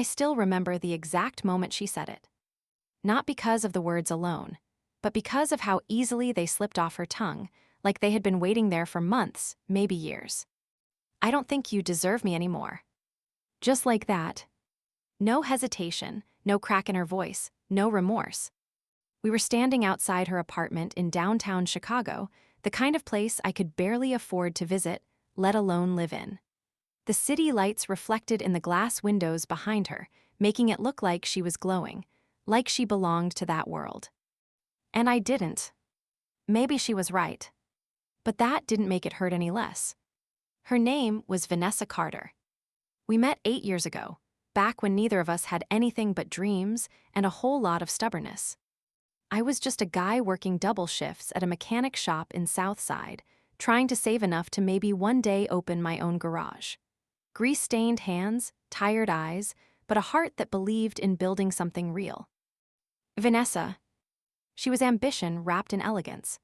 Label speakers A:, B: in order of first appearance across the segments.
A: I still remember the exact moment she said it. Not because of the words alone, but because of how easily they slipped off her tongue, like they had been waiting there for months, maybe years. I don't think you deserve me anymore. Just like that. No hesitation, no crack in her voice, no remorse. We were standing outside her apartment in downtown Chicago, the kind of place I could barely afford to visit, let alone live in. The city lights reflected in the glass windows behind her, making it look like she was glowing, like she belonged to that world. And I didn't. Maybe she was right. But that didn't make it hurt any less. Her name was Vanessa Carter. We met 8 years ago, back when neither of us had anything but dreams and a whole lot of stubbornness. I was just a guy working double shifts at a mechanic shop in Southside, trying to save enough to maybe one day open my own garage. Grease-stained hands, tired eyes, but a heart that believed in building something real. Vanessa. She was ambition wrapped in elegance.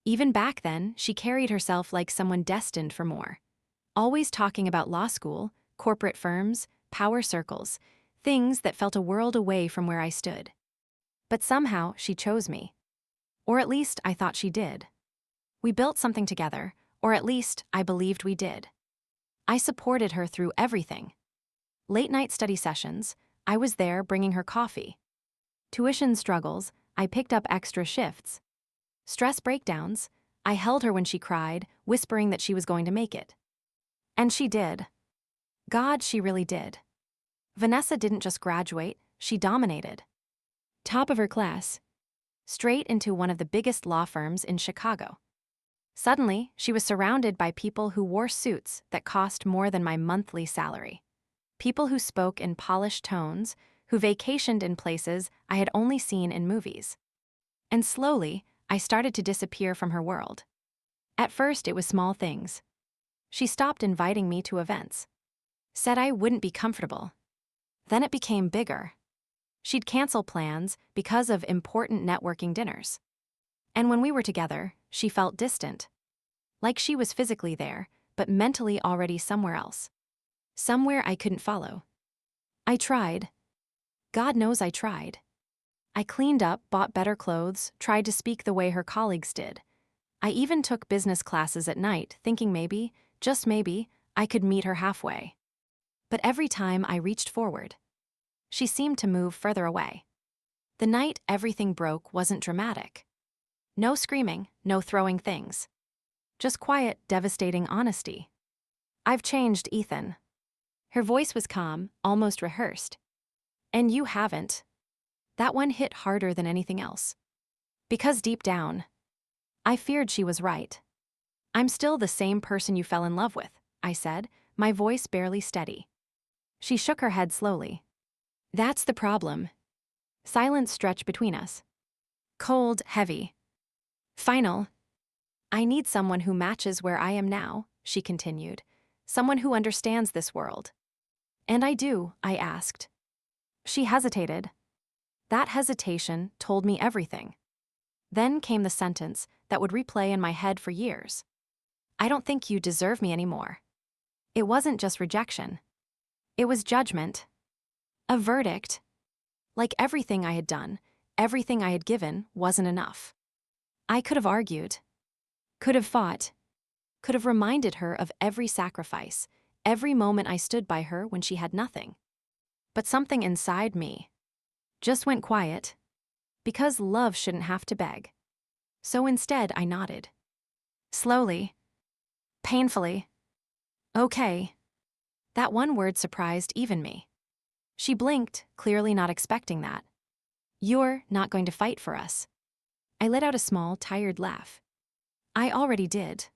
A: Even back then, she carried herself like someone destined for more. Always talking about law school, corporate firms, power circles, things that felt a world away from where I stood. But somehow, she chose me. Or at least I thought she did. We built something together, or at least I believed we did. I supported her through everything. Late-night study sessions, I was there bringing her coffee. Tuition struggles, I picked up extra shifts. Stress breakdowns, I held her when she cried, whispering that she was going to make it. And she did. God, she really did. Vanessa didn't just graduate, she dominated. Top of her class. Straight into one of the biggest law firms in Chicago. Suddenly, she was surrounded by people who wore suits that cost more than my monthly salary. People who spoke in polished tones, who vacationed in places I had only seen in movies. And slowly, I started to disappear from her world. At first, it was small things. She stopped inviting me to events. Said I wouldn't be comfortable. Then it became bigger. She'd cancel plans because of important networking dinners. And when we were together, she felt distant. Like she was physically there, but mentally already somewhere else. Somewhere I couldn't follow. I tried. God knows I tried. I cleaned up, bought better clothes, tried to speak the way her colleagues did. I even took business classes at night, thinking maybe, just maybe, I could meet her halfway. But every time I reached forward, she seemed to move further away. The night everything broke wasn't dramatic. No screaming, no throwing things. Just quiet, devastating honesty. I've changed, Ethan. Her voice was calm, almost rehearsed. And you haven't. That one hit harder than anything else. Because deep down, I feared she was right. I'm still the same person you fell in love with, I said, my voice barely steady. She shook her head slowly. That's the problem. Silence stretched between us. Cold, heavy. Final. I need someone who matches where I am now, she continued. Someone who understands this world. And I do, I asked. She hesitated. That hesitation told me everything. Then came the sentence that would replay in my head for years. I don't think you deserve me anymore. It wasn't just rejection. It was judgment. A verdict. Like everything I had done, everything I had given wasn't enough. I could have argued. Could have fought. Could have reminded her of every sacrifice, every moment I stood by her when she had nothing. But something inside me just went quiet. Because love shouldn't have to beg. So instead, I nodded. Slowly. Painfully. Okay. That one word surprised even me. She blinked, clearly not expecting that. You're not going to fight for us. I let out a small, tired laugh. I already did.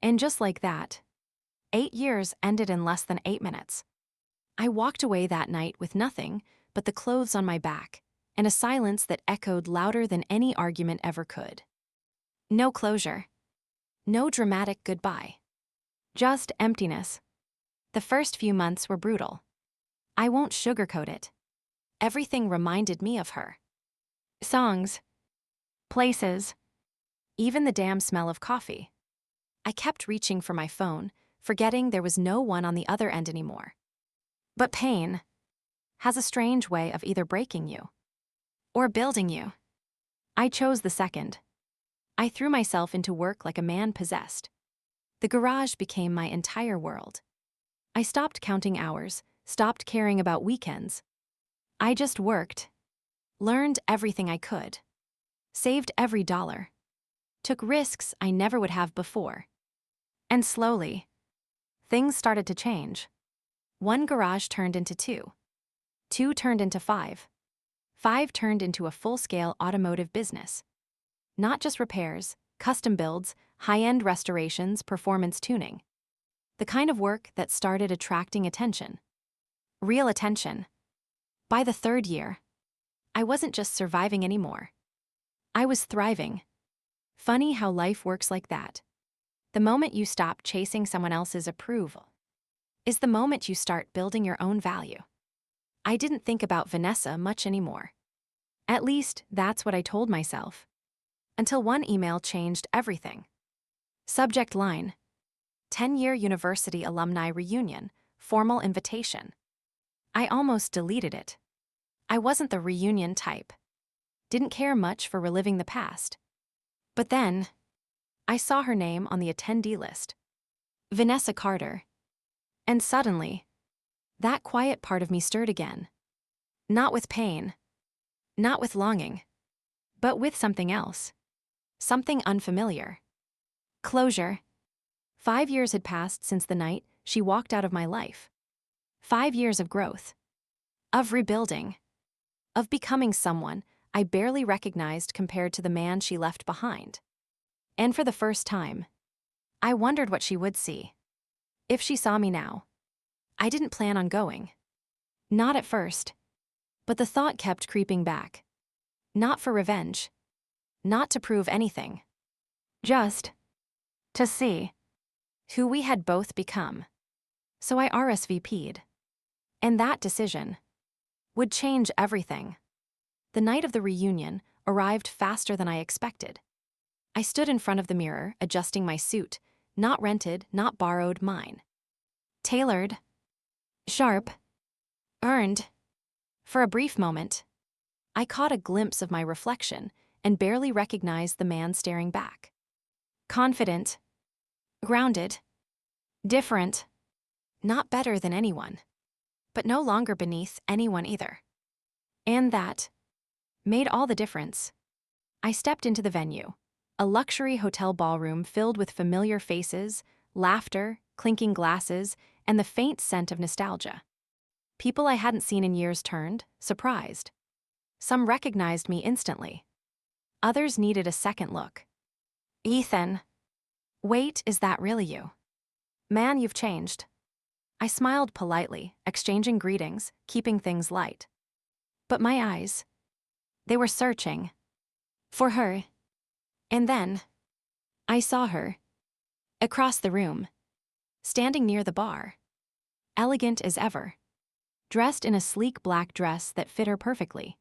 A: And just like that, 8 years ended in less than 8 minutes. I walked away that night with nothing but the clothes on my back and a silence that echoed louder than any argument ever could. No closure. No dramatic goodbye. Just emptiness. The first few months were brutal. I won't sugarcoat it. Everything reminded me of her. Songs. Places. Even the damn smell of coffee. I kept reaching for my phone, forgetting there was no one on the other end anymore. But pain. has a strange way of either breaking you or building you. I chose the second. I threw myself into work like a man possessed. The garage became my entire world. I stopped counting hours, stopped caring about weekends. I just worked, learned everything I could, saved every dollar, took risks I never would have before. And slowly, things started to change. One garage turned into two. Two turned into five. Five turned into a full-scale automotive business. Not just repairs, custom builds, high-end restorations, performance tuning. The kind of work that started attracting attention. Real attention. By the third year, I wasn't just surviving anymore. I was thriving. Funny how life works like that. The moment you stop chasing someone else's approval is the moment you start building your own value. I didn't think about Vanessa much anymore. At least, that's what I told myself. Until one email changed everything. Subject line: 10-year university alumni reunion, formal invitation. I almost deleted it. I wasn't the reunion type. Didn't care much for reliving the past. But then, I saw her name on the attendee list. Vanessa Carter. And suddenly, that quiet part of me stirred again. Not with pain, not with longing, but with something else. Something unfamiliar. Closure. 5 years had passed since the night she walked out of my life. 5 years of growth, of rebuilding, of becoming someone I barely recognized compared to the man she left behind. And for the first time, I wondered what she would see. If she saw me now. I didn't plan on going. Not at first. But the thought kept creeping back. Not for revenge. Not to prove anything. Just to see who we had both become. So I RSVP'd. And that decision would change everything. The night of the reunion arrived faster than I expected. I stood in front of the mirror, adjusting my suit, not rented, not borrowed, mine. Tailored, sharp, earned. For a brief moment, I caught a glimpse of my reflection and barely recognized the man staring back. Confident, grounded, different, not better than anyone, but no longer beneath anyone either. And that made all the difference. I stepped into the venue, a luxury hotel ballroom filled with familiar faces, laughter, clinking glasses, and the faint scent of nostalgia. People I hadn't seen in years turned, surprised. Some recognized me instantly. Others needed a second look. Ethan. Wait, is that really you? Man, you've changed. I smiled politely, exchanging greetings, keeping things light. But my eyes, they were searching for her. And then, I saw her. Across the room. Standing near the bar. Elegant as ever. Dressed in a sleek black dress that fit her perfectly.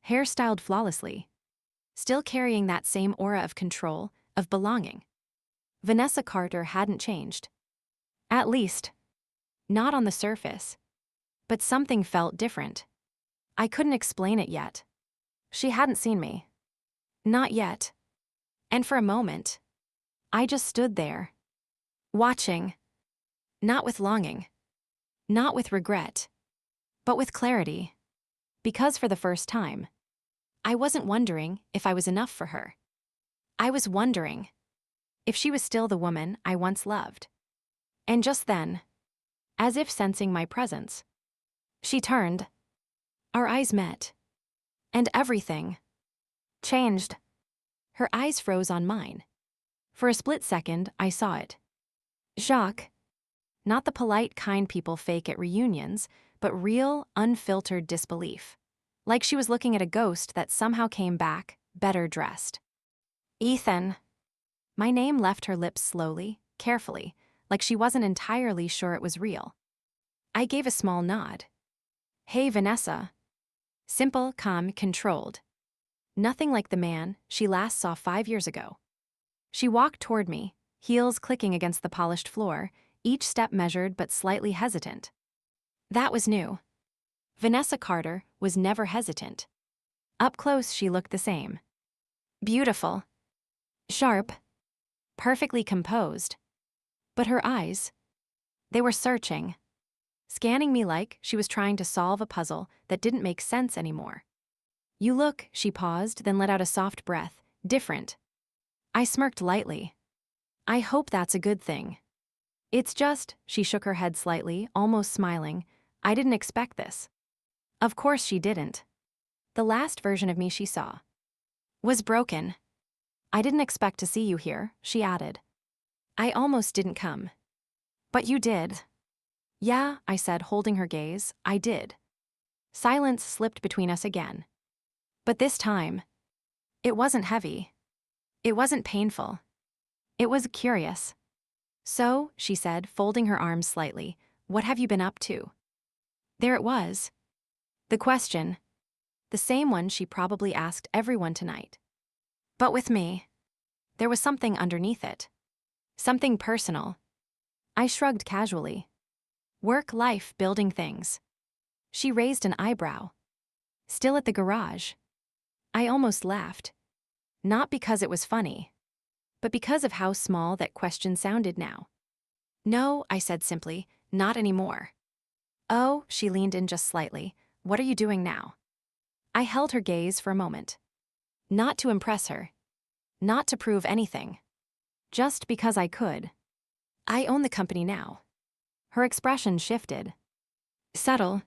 A: Hair styled flawlessly. Still carrying that same aura of control, of belonging. Vanessa Carter hadn't changed. At least, not on the surface. But something felt different. I couldn't explain it yet. She hadn't seen me. Not yet. And for a moment, I just stood there. Watching. Not with longing. Not with regret. But with clarity. Because for the first time, I wasn't wondering if I was enough for her. I was wondering if she was still the woman I once loved. And just then, as if sensing my presence, she turned. Our eyes met. And everything changed. Her eyes froze on mine. For a split second, I saw it. Shock. Not the polite, kind people fake at reunions, but real, unfiltered disbelief. Like she was looking at a ghost that somehow came back, better dressed. Ethan. My name left her lips slowly, carefully, like she wasn't entirely sure it was real. I gave a small nod. Hey, Vanessa. Simple, calm, controlled. Nothing like the man she last saw 5 years ago. She walked toward me, heels clicking against the polished floor, each step measured but slightly hesitant. That was new. Vanessa Carter was never hesitant. Up close, she looked the same. Beautiful. Sharp. Perfectly composed. But her eyes, they were searching. Scanning me like she was trying to solve a puzzle that didn't make sense anymore. You look, she paused, then let out a soft breath. Different. I smirked lightly. I hope that's a good thing. It's just, she shook her head slightly, almost smiling. I didn't expect this. Of course she didn't. The last version of me she saw was broken. I didn't expect to see you here, she added. I almost didn't come. But you did. Yeah, I said, holding her gaze, I did. Silence slipped between us again. But this time, it wasn't heavy. It wasn't painful. It was curious. So, she said, folding her arms slightly, what have you been up to? There it was. The question. The same one she probably asked everyone tonight. But with me, there was something underneath it. Something personal. I shrugged casually. Work, life, building things. She raised an eyebrow. Still at the garage. I almost laughed. Not because it was funny, but because of how small that question sounded now. No, I said simply, not anymore. Oh, she leaned in just slightly. What are you doing now? I held her gaze for a moment. Not to impress her. Not to prove anything. Just because I could. I own the company now. Her expression shifted. Subtle,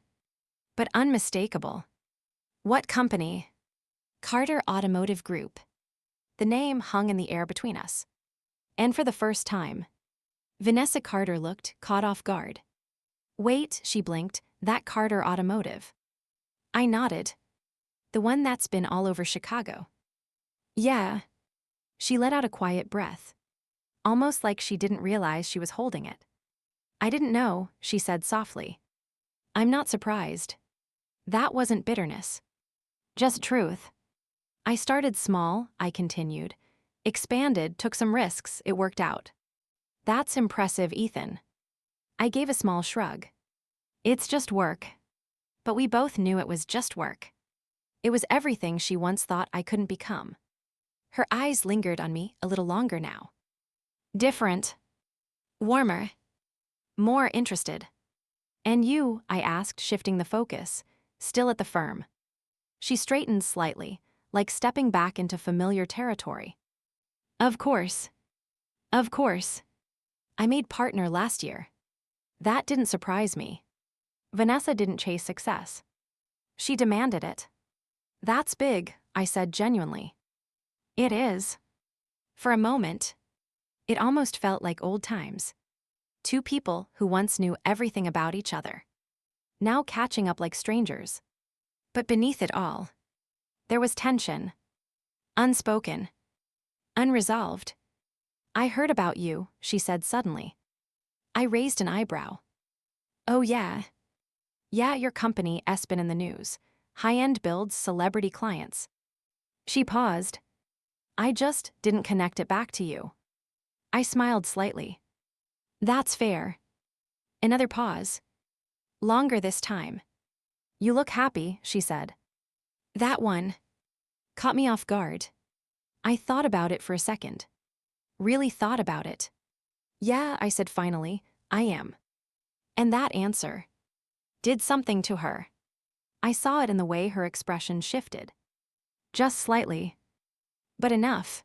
A: but unmistakable. What company? Carter Automotive Group. The name hung in the air between us. And for the first time, Vanessa Carter looked caught off guard. Wait, she blinked, that Carter Automotive. I nodded. The one that's been all over Chicago. Yeah. She let out a quiet breath. Almost like she didn't realize she was holding it. I didn't know, she said softly. I'm not surprised. That wasn't bitterness. Just truth. I started small, I continued. Expanded, took some risks, it worked out. That's impressive, Ethan. I gave a small shrug. It's just work. But we both knew it was just work. It was everything she once thought I couldn't become. Her eyes lingered on me a little longer now. Different. Warmer. More interested. And you, I asked, shifting the focus, still at the firm. She straightened slightly, like stepping back into familiar territory. Of course. Of course. I made partner last year. That didn't surprise me. Vanessa didn't chase success. She demanded it. That's big, I said genuinely. It is. For a moment, it almost felt like old times. Two people who once knew everything about each other. Now catching up like strangers. But beneath it all, there was tension. Unspoken. Unresolved. I heard about you, she said suddenly. I raised an eyebrow. Oh yeah. Yeah, your company has been in the news. High-end builds, celebrity clients. She paused. I just didn't connect it back to you. I smiled slightly. That's fair. Another pause. Longer this time. You look happy, she said. That one caught me off guard. I thought about it for a second. Really thought about it. Yeah, I said finally, I am. And that answer did something to her. I saw it in the way her expression shifted. Just slightly. But enough.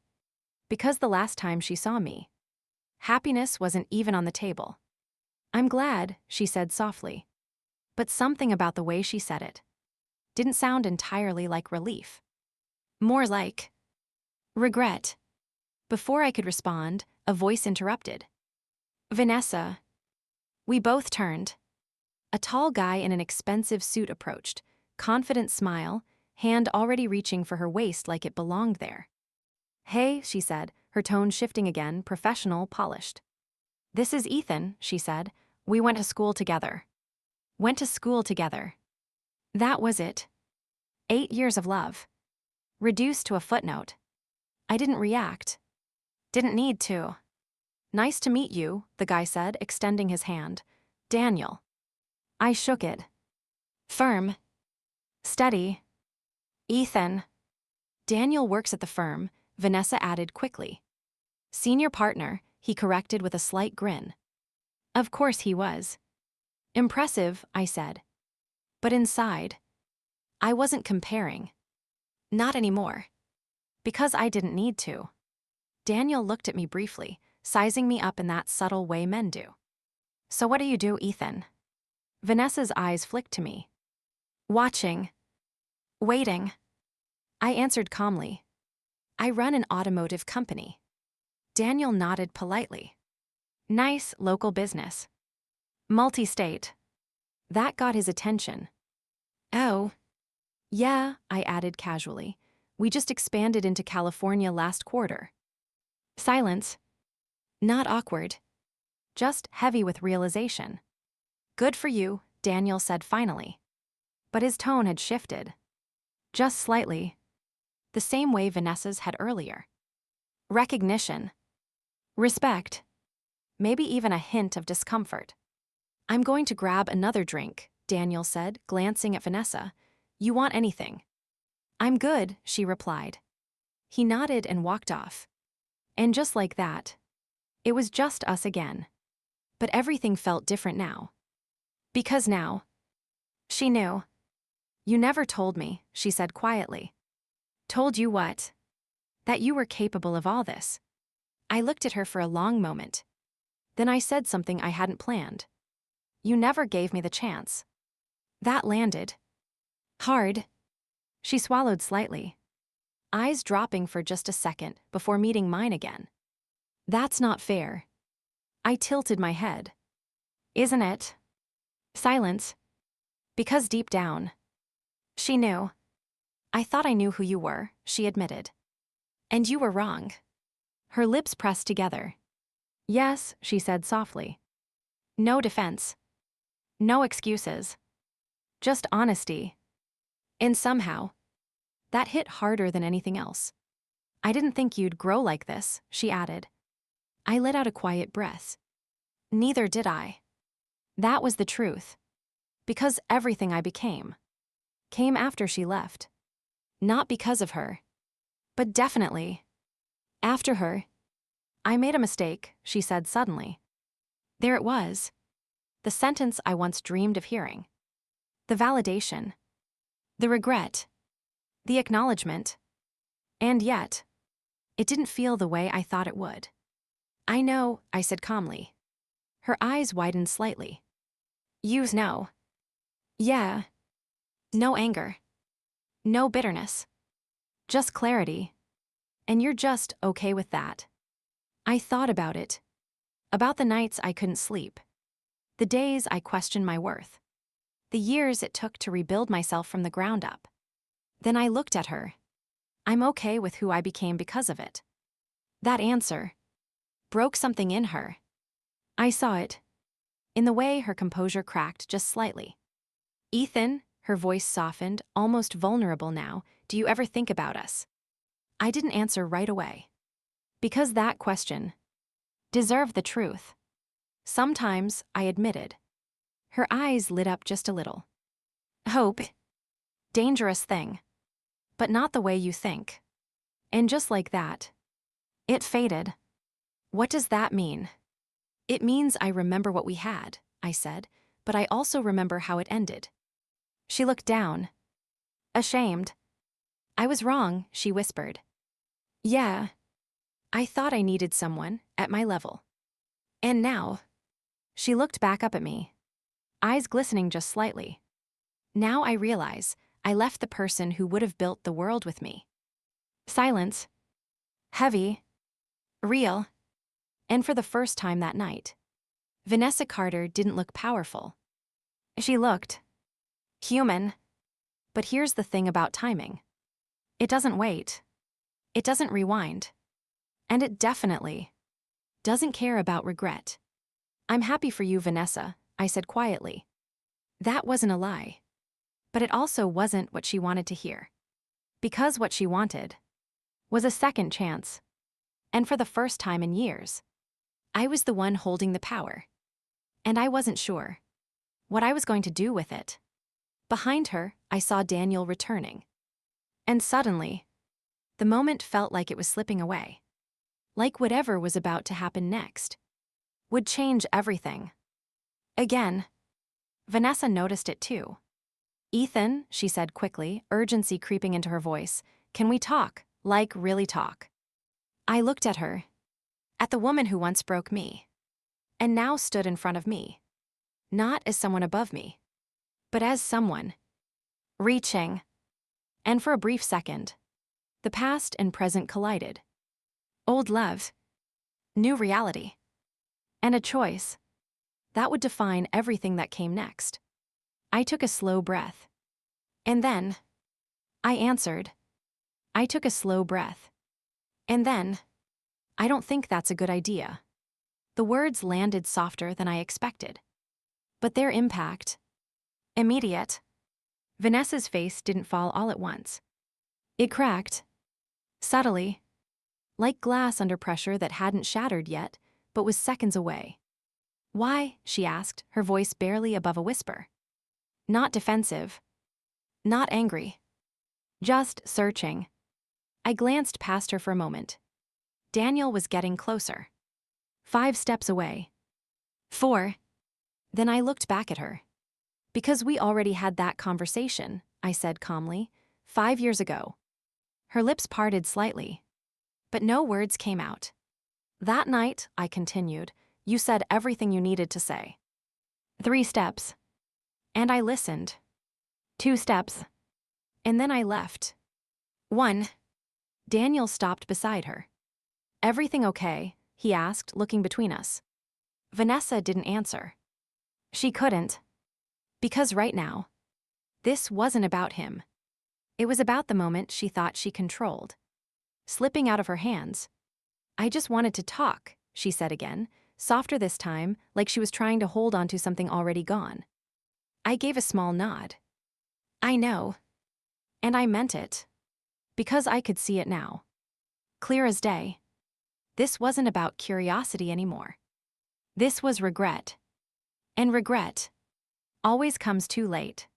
A: Because the last time she saw me, happiness wasn't even on the table. I'm glad, she said softly. But something about the way she said it didn't sound entirely like relief. More like regret. Before I could respond, a voice interrupted. Vanessa. We both turned. A tall guy in an expensive suit approached, confident smile, hand already reaching for her waist like it belonged there. Hey, she said, her tone shifting again, professional, polished. This is Ethan, she said. We went to school together. Went to school together. That was it. 8 years of love. Reduced to a footnote. I didn't react. Didn't need to. Nice to meet you, the guy said, extending his hand. Daniel. I shook it. Firm. Steady. Ethan. Daniel works at the firm, Vanessa added quickly. Senior partner, he corrected with a slight grin. Of course he was. Impressive, I said. But inside, I wasn't comparing. Not anymore. Because I didn't need to. Daniel looked at me briefly, sizing me up in that subtle way men do. So what do you do, Ethan? Vanessa's eyes flicked to me. Watching. Waiting. I answered calmly. I run an automotive company. Daniel nodded politely. Nice local business. Multi-state. That got his attention. Oh. Yeah, I added casually. We just expanded into California last quarter. Silence. Not awkward. Just heavy with realization. Good for you, Daniel said finally. But his tone had shifted. Just slightly. The same way Vanessa's had earlier. Recognition. Respect. Maybe even a hint of discomfort. I'm going to grab another drink, Daniel said, glancing at Vanessa. You want anything? I'm good, she replied. He nodded and walked off. And just like that, it was just us again. But everything felt different now. Because now, she knew. You never told me, she said quietly. Told you what? That you were capable of all this. I looked at her for a long moment. Then I said something I hadn't planned. You never gave me the chance. That landed. Hard. She swallowed slightly, eyes dropping for just a second before meeting mine again. That's not fair. I tilted my head. Isn't it? Silence. Because deep down, she knew. I thought I knew who you were, she admitted. And you were wrong. Her lips pressed together. Yes, she said softly. No defense. No excuses. Just honesty. And somehow, that hit harder than anything else. I didn't think you'd grow like this, she added. I let out a quiet breath. Neither did I. That was the truth. Because everything I became came after she left. Not because of her. But definitely. After her. I made a mistake, she said suddenly. There it was. The sentence I once dreamed of hearing. The validation. The regret. The acknowledgement. And yet, it didn't feel the way I thought it would. I know, I said calmly. Her eyes widened slightly. You know. Yeah. No anger. No bitterness. Just clarity. And you're just okay with that. I thought about it. About the nights I couldn't sleep. The days I questioned my worth. The years it took to rebuild myself from the ground up. Then I looked at her. I'm okay with who I became because of it. That answer broke something in her. I saw it. In the way her composure cracked just slightly. Ethan, her voice softened, almost vulnerable now, do you ever think about us? I didn't answer right away. Because that question deserved the truth. Sometimes, I admitted. Her eyes lit up just a little. Hope. Dangerous thing. But not the way you think. And just like that, it faded. What does that mean? It means I remember what we had, I said, but I also remember how it ended. She looked down. Ashamed. I was wrong, she whispered. Yeah. I thought I needed someone, at my level. And now. She looked back up at me. Eyes glistening just slightly. Now I realize I left the person who would have built the world with me. Silence. Heavy. Real. And for the first time that night, Vanessa Carter didn't look powerful. She looked human. But here's the thing about timing. It doesn't wait. It doesn't rewind. And it definitely doesn't care about regret. I'm happy for you, Vanessa, I said quietly. That wasn't a lie. But it also wasn't what she wanted to hear. Because what she wanted was a second chance. And for the first time in years, I was the one holding the power. And I wasn't sure what I was going to do with it. Behind her, I saw Daniel returning. And suddenly, the moment felt like it was slipping away. Like whatever was about to happen next would change everything. Again, Vanessa noticed it too. "Ethan," she said quickly, urgency creeping into her voice, "can we talk? Like, really talk?" I looked at her, at the woman who once broke me, and now stood in front of me. Not as someone above me, but as someone reaching. And for a brief second, the past and present collided. Old love, new reality, and a choice that would define everything that came next. I took a slow breath. And then, I answered. I took a slow breath. And then, I don't think that's a good idea. The words landed softer than I expected. But their impact, immediate. Vanessa's face didn't fall all at once. It cracked, subtly, like glass under pressure that hadn't shattered yet, but was seconds away. "Why?" she asked, her voice barely above a whisper. Not defensive, not angry, just searching. I glanced past her for a moment. Daniel was getting closer. 5 steps away. 4. Then I looked back at her. "Because we already had that conversation," I said calmly, "5 years ago." Her lips parted slightly, but no words came out. "That night," I continued, "you said everything you needed to say. 3 steps. And I listened. 2 steps. And then I left. 1. Daniel stopped beside her. "Everything okay?" he asked, looking between us. Vanessa didn't answer. She couldn't. Because right now, this wasn't about him. It was about the moment she thought she controlled. Slipping out of her hands. "I just wanted to talk," she said again, softer this time, like she was trying to hold onto something already gone. I gave a small nod. "I know." And I meant it. Because I could see it now. Clear as day. This wasn't about curiosity anymore. This was regret. And regret always comes too late.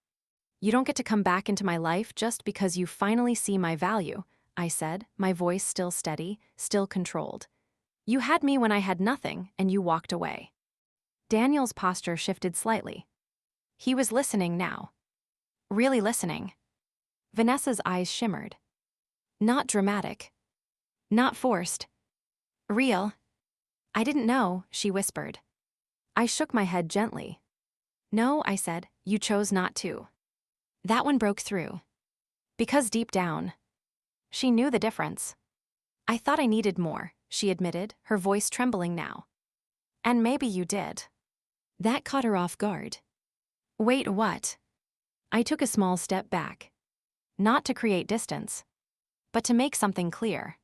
A: "You don't get to come back into my life just because you finally see my value," I said, my voice still steady, still controlled. "You had me when I had nothing, and you walked away." Daniel's posture shifted slightly. He was listening now. Really listening. Vanessa's eyes shimmered. Not dramatic. Not forced. Real. "I didn't know," she whispered. I shook my head gently. "No," I said, "you chose not to." That one broke through. Because deep down, she knew the difference. "I thought I needed more," she admitted, her voice trembling now. "And maybe you did." That caught her off guard. "Wait, what?" I took a small step back. Not to create distance, but to make something clear.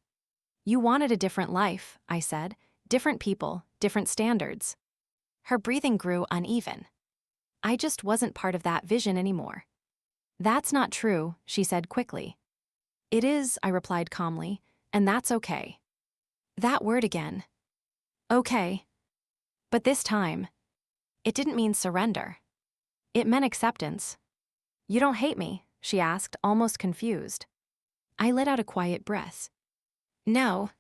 A: "You wanted a different life," I said, "different people, different standards." Her breathing grew uneven. "I just wasn't part of that vision anymore." "That's not true," she said quickly. "It is," I replied calmly, "and that's okay." That word again. Okay. But this time, it didn't mean surrender. It meant acceptance. "You don't hate me?" she asked, almost confused. I let out a quiet breath. "No."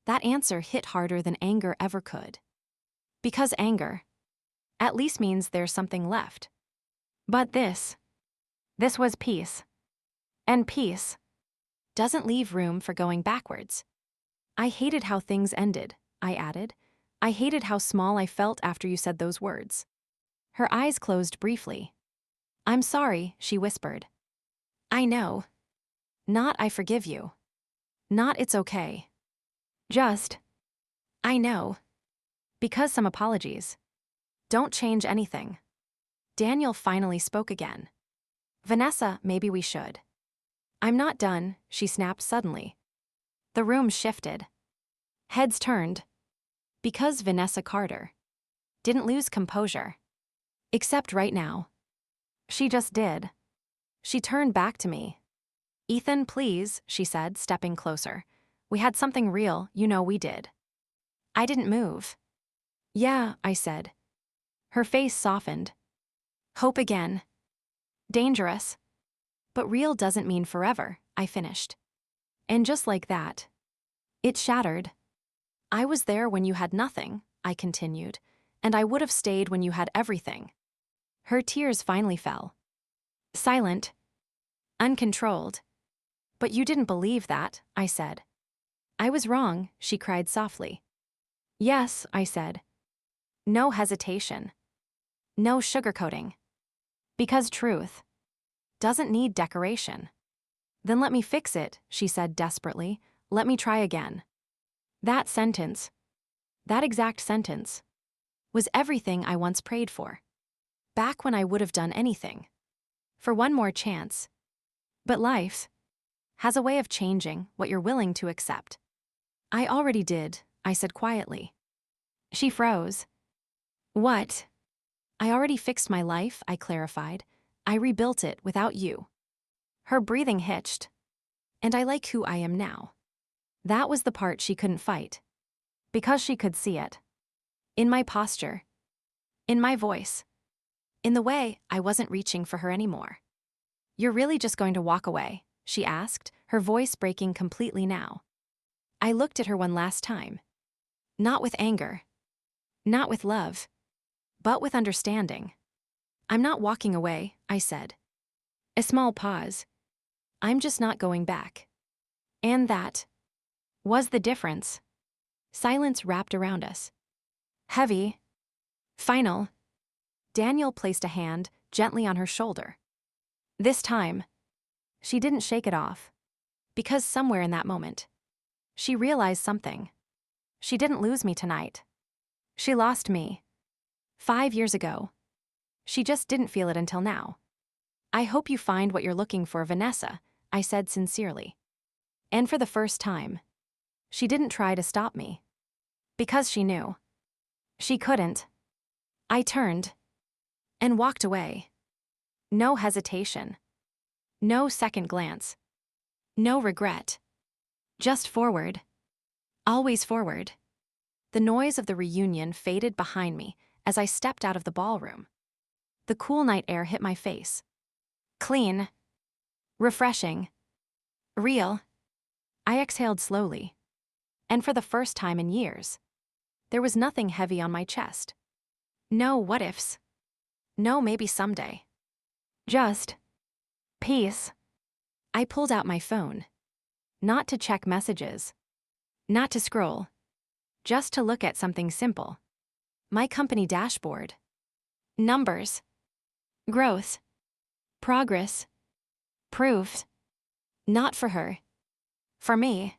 A: That answer hit harder than anger ever could. Because anger, at least, means there's something left. But this was peace. And peace doesn't leave room for going backwards. "I hated how things ended," I added. "I hated how small I felt after you said those words." Her eyes closed briefly. "I'm sorry," she whispered. "I know." Not "I forgive you." Not "it's okay." Just, "I know." Because some apologies don't change anything. Daniel finally spoke again. "Vanessa, maybe we should." "I'm not done," she snapped suddenly. The room shifted. Heads turned. Because Vanessa Carter didn't lose composure. Except right now. She just did. She turned back to me. "Ethan, please," she said, stepping closer. "We had something real, we did." I didn't move. "Yeah," I said. Her face softened. "Hope again." Dangerous. But real doesn't mean forever, I finished. And just like that, it shattered. I was there when you had nothing, I continued, and I would have stayed when you had everything. Her tears finally fell. Silent. Uncontrolled. But you didn't believe that, I said. I was wrong, she cried softly. Yes, I said. No hesitation. No sugarcoating. Because truth doesn't need decoration. Then let me fix it, she said desperately. Let me try again. That sentence, that exact sentence, was everything I once prayed for. Back when I would have done anything. For one more chance. But life has a way of changing what you're willing to accept. I already did, I said quietly. She froze. What? I already fixed my life, I clarified. I rebuilt it without you. Her breathing hitched. And I like who I am now. That was the part she couldn't fight. Because she could see it. In my posture. In my voice. In the way I wasn't reaching for her anymore. You're really just going to walk away, she asked, her voice breaking completely now. I looked at her one last time. Not with anger. Not with love. But with understanding. I'm not walking away, I said. A small pause. I'm just not going back. And that was the difference. Silence wrapped around us. Heavy. Final. Daniel placed a hand gently on her shoulder. This time, she didn't shake it off. Because somewhere in that moment, she realized something. She didn't lose me tonight. She lost me. 5 years ago. She just didn't feel it until now. I hope you find what you're looking for, Vanessa, I said sincerely. And for the first time, she didn't try to stop me. Because she knew. She couldn't. I turned and walked away. No hesitation. No second glance. No regret. Just forward. Always forward. The noise of the reunion faded behind me as I stepped out of the ballroom. The cool night air hit my face. Clean. Refreshing. Real. I exhaled slowly. And for the first time in years, there was nothing heavy on my chest. No what-ifs. No maybe someday. Just peace. I pulled out my phone. Not to check messages. Not to scroll. Just to look at something simple. My company dashboard. Numbers. Growth. Progress. Proof. Not for her. For me.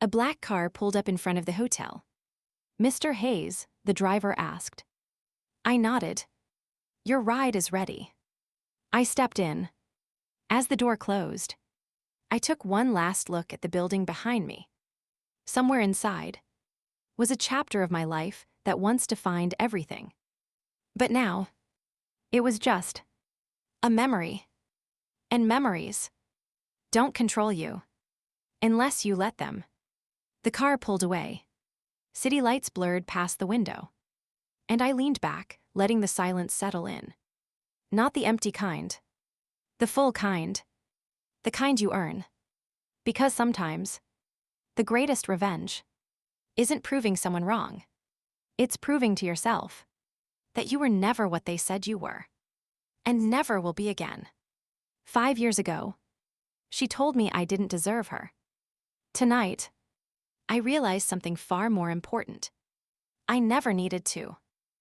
A: A black car pulled up in front of the hotel. Mr. Hayes, the driver asked. I nodded. Your ride is ready. I stepped in. As the door closed, I took one last look at the building behind me. Somewhere inside was a chapter of my life that once defined everything. But now, it was just a memory. And memories don't control you unless you let them. The car pulled away. City lights blurred past the window. And I leaned back, letting the silence settle in. Not the empty kind. The full kind. The kind you earn. Because sometimes, the greatest revenge isn't proving someone wrong. It's proving to yourself that you were never what they said you were. And never will be again. 5 years ago, she told me I didn't deserve her. Tonight, I realized something far more important. I never needed to.